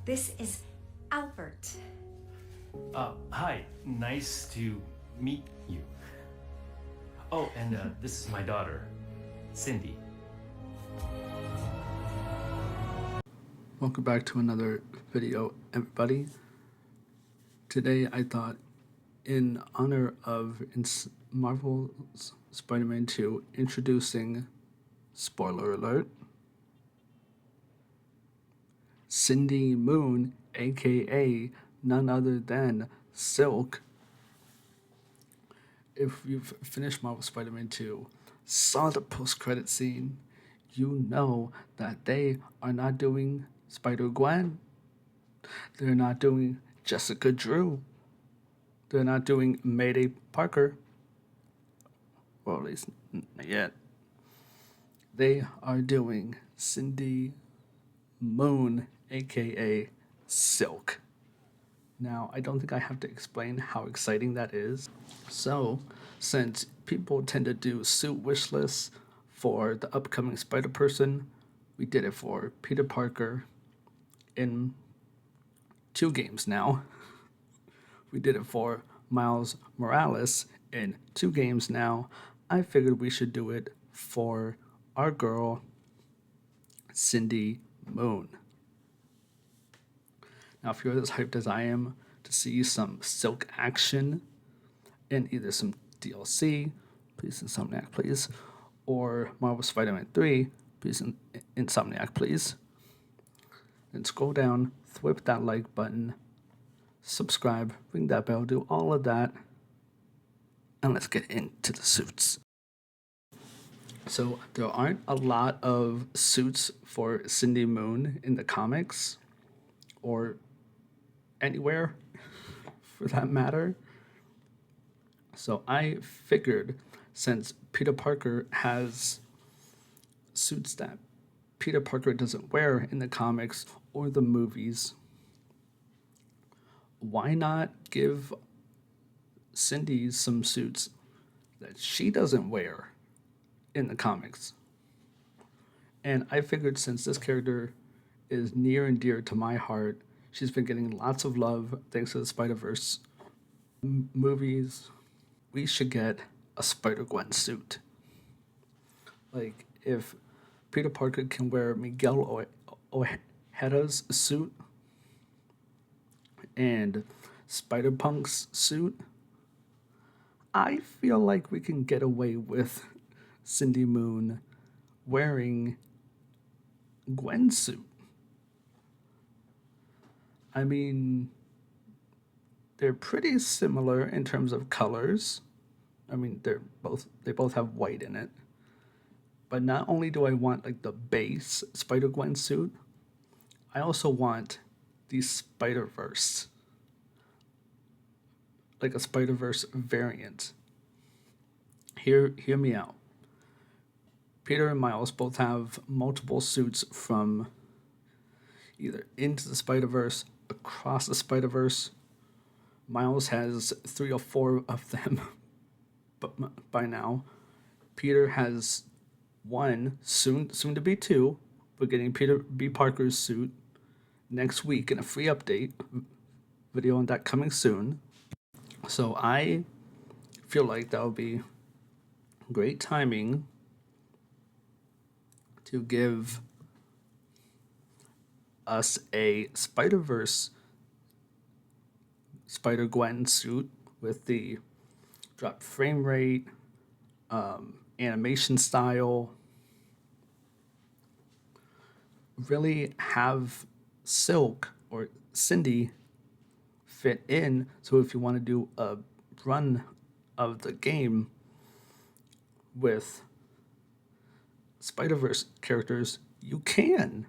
This is Albert. Hi. Nice to meet you. Oh, and this is my daughter, Cindy. Welcome back to another video, everybody. Today I thought, in honor of Marvel's Spider-Man 2 introducing, spoiler alert, Cindy Moon, aka none other than Silk. If you've finished Marvel Spider-Man 2, saw the post-credit scene, you know that they are not doing Spider-Gwen. They're not doing Jessica Drew. They're not doing Mayday Parker. Well, at least not yet. They are doing Cindy Moon, aka Silk. Now, I don't think I have to explain how exciting that is. So, since people tend to do suit wish lists for the upcoming Spider-Person, we did it for Peter Parker in 2 games now. We did it for Miles Morales in 2 games now. I figured we should do it for our girl, Cindy Moon. Now, if you're as hyped as I am to see some Silk action in either some DLC, please Insomniac, please, or Marvel Spider-Man 3, please Insomniac, please, then scroll down, whip that like button, subscribe, ring that bell, do all of that, and let's get into the suits. So there aren't a lot of suits for Cindy Moon in the comics, or anywhere for that matter. So I figured, since Peter Parker has suits that Peter Parker doesn't wear in the comics or the movies, why not give Cindy some suits that she doesn't wear in the comics? And I figured, since this character is near and dear to my heart, she's been getting lots of love thanks to the Spider-Verse movies, we should get a Spider-Gwen suit. Like, if Peter Parker can wear Miguel Ojera's suit and Spider-Punk's suit, I feel like we can get away with Cindy Moon wearing Gwen's suit. I mean, they're pretty similar in terms of colors. I mean, they both have white in it. But not only do I want like the base Spider-Gwen suit, I also want the Spider-Verse. Like a Spider-Verse variant. Hear me out. Peter and Miles both have multiple suits from either Into the Spider-Verse, Across the Spider-Verse. Miles has 3 or 4 of them but by now. Peter has 1, soon to be 2. We're getting Peter B. Parker's suit next week in a free update video on that coming soon. So I feel like that would be great timing to give us a Spider-Verse Spider-Gwen suit with the drop frame rate, animation style. Really have Silk or Cindy fit in, so if you want to do a run of the game with Spider-Verse characters, you can.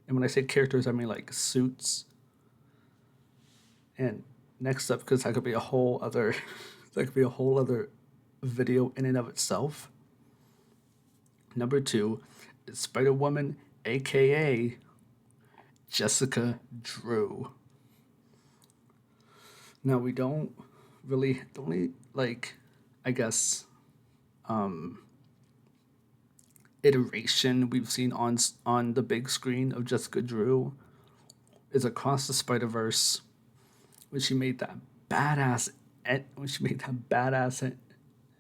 And when I say characters, I mean like suits. And next up, because that could be a whole other video in and of itself. Number 2 is Spider-Woman, aka Jessica Drew. Now, we don't really, the only, like, I guess, iteration we've seen on the big screen of Jessica Drew is Across the Spider-Verse when she made that badass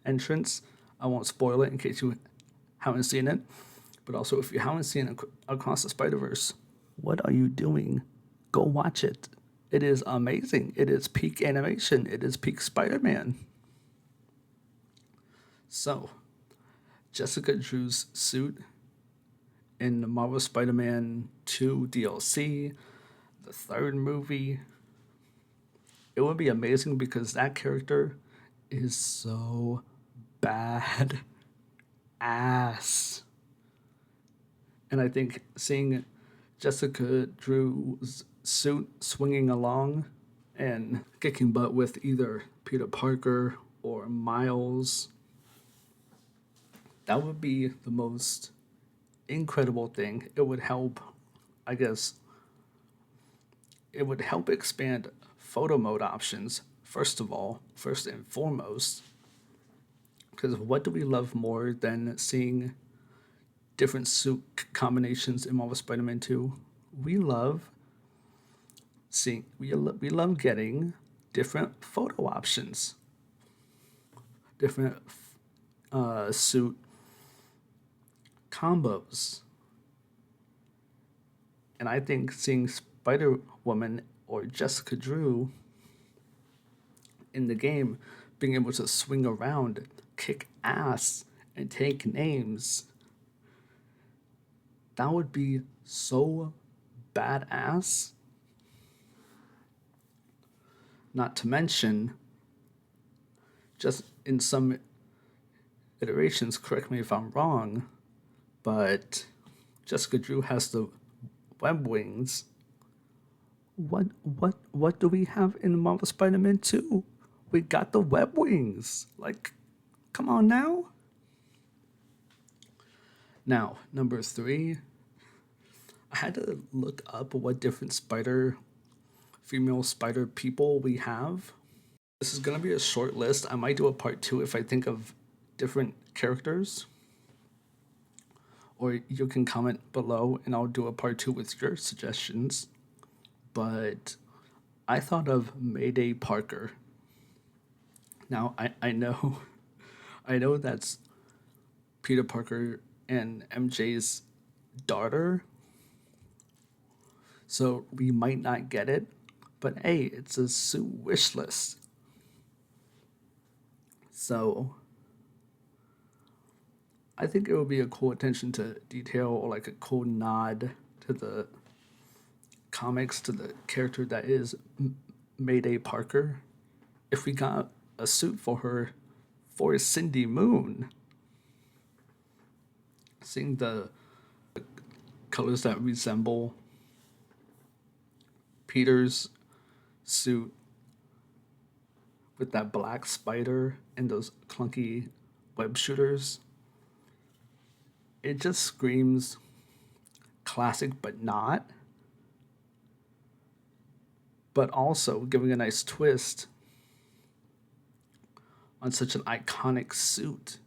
entrance. I won't spoil it in case you haven't seen it. But also, if you haven't seen Across the Spider-Verse, what are you doing? Go watch it. It is amazing. It is peak animation. It is peak Spider-Man. So, Jessica Drew's suit in the Marvel Spider-Man 2 DLC, the third movie, it would be amazing because that character is so bad ass. And I think seeing Jessica Drew's suit swinging along and kicking butt with either Peter Parker or Miles, that would be the most incredible thing. It would help, I guess, it would help expand photo mode options, first and foremost. Because what do we love more than seeing different suit combinations in Marvel Spider-Man 2? We love we love getting different photo options, different suit combos. And I think seeing Spider Woman or Jessica Drew in the game being able to swing around, kick ass, and take names, that would be so badass. Not to mention, just in some iterations, correct me if I'm wrong, but Jessica Drew has the web wings. What do we have in Marvel Spider-Man 2? We got the web wings. Like, come on now. Now, number 3, I had to look up what different female spider people we have. This is gonna be a short list. I might do a part 2 if I think of different characters. Or you can comment below and I'll do a part 2 with your suggestions. But I thought of Mayday Parker. Now I know I know that's Peter Parker and MJ's daughter. So we might not get it, but hey, it's a suit wish list. So I think it would be a cool attention to detail or like a cool nod to the comics, to the character that is Mayday Parker, if we got a suit for her for Cindy Moon. Seeing the colors that resemble Peter's suit with that black spider and those clunky web shooters, it just screams classic but not. But also giving a nice twist on such an iconic suit.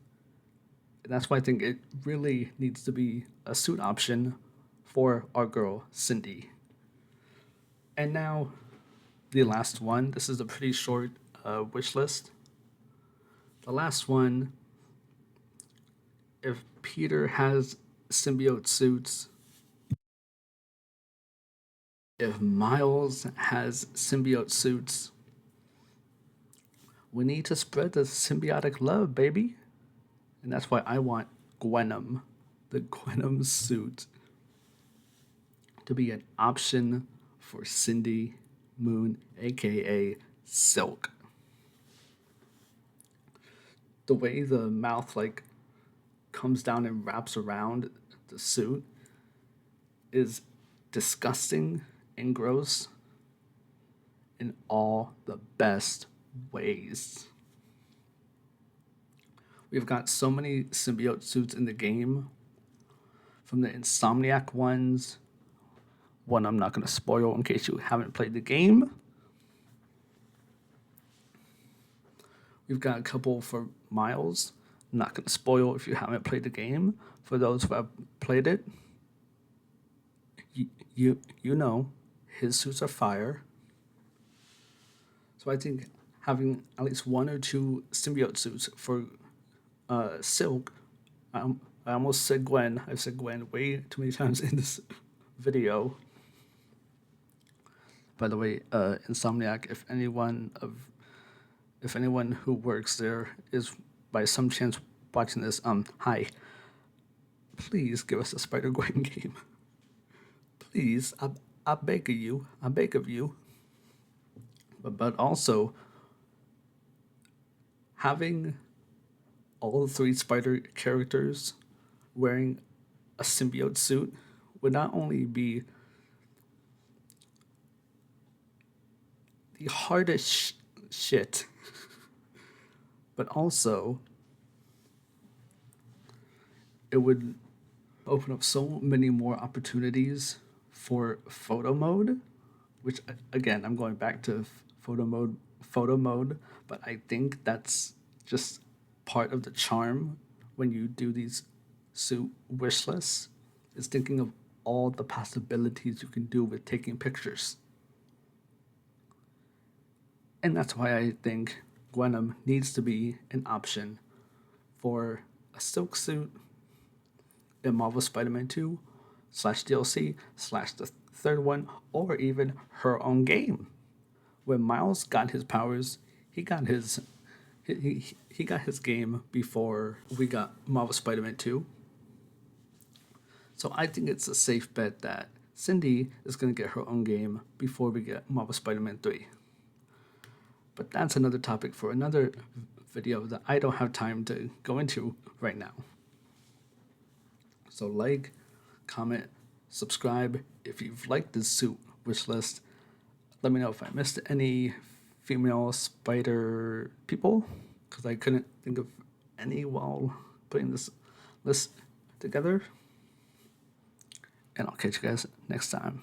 And that's why I think it really needs to be a suit option for our girl, Cindy. And now, the last one. This is a pretty short wish list. The last one, if Peter has symbiote suits, if Miles has symbiote suits, we need to spread the symbiotic love, baby. And that's why I want Gwenom, the Gwenom suit, to be an option for Cindy Moon, aka Silk. The way the mouth like comes down and wraps around the suit is disgusting and gross in all the best ways. We've got so many symbiote suits in the game, from the Insomniac ones, one I'm not going to spoil in case you haven't played the game. We've got a couple for Miles. I'm not going to spoil if you haven't played the game. For those who have played it, you know, his suits are fire. So I think having at least one or two symbiote suits for Silk. I almost said Gwen. I've said Gwen way too many times in this video. By the way, Insomniac, if anyone who works there is by some chance watching this, hi. Please give us a Spider Gwen game. Please, I beg of you. I beg of you. But also having all three Spider characters wearing a symbiote suit would not only be the hardest shit, but also it would open up so many more opportunities for photo mode, which again, I'm going back to photo mode, but I think that's just part of the charm when you do these suit wish lists, is thinking of all the possibilities you can do with taking pictures. And that's why I think Gwenom needs to be an option for a silk suit in Marvel Spider-Man 2 / DLC / the third one, or even her own game. When Miles got his powers, he got his game before we got Marvel Spider-Man 2. So I think it's a safe bet that Cindy is going to get her own game before we get Marvel Spider-Man 3. But that's another topic for another video that I don't have time to go into right now. So like, comment, subscribe if you've liked this suit wish list. Let me know if I missed any female spider people, because I couldn't think of any while putting this list together. And I'll catch you guys next time.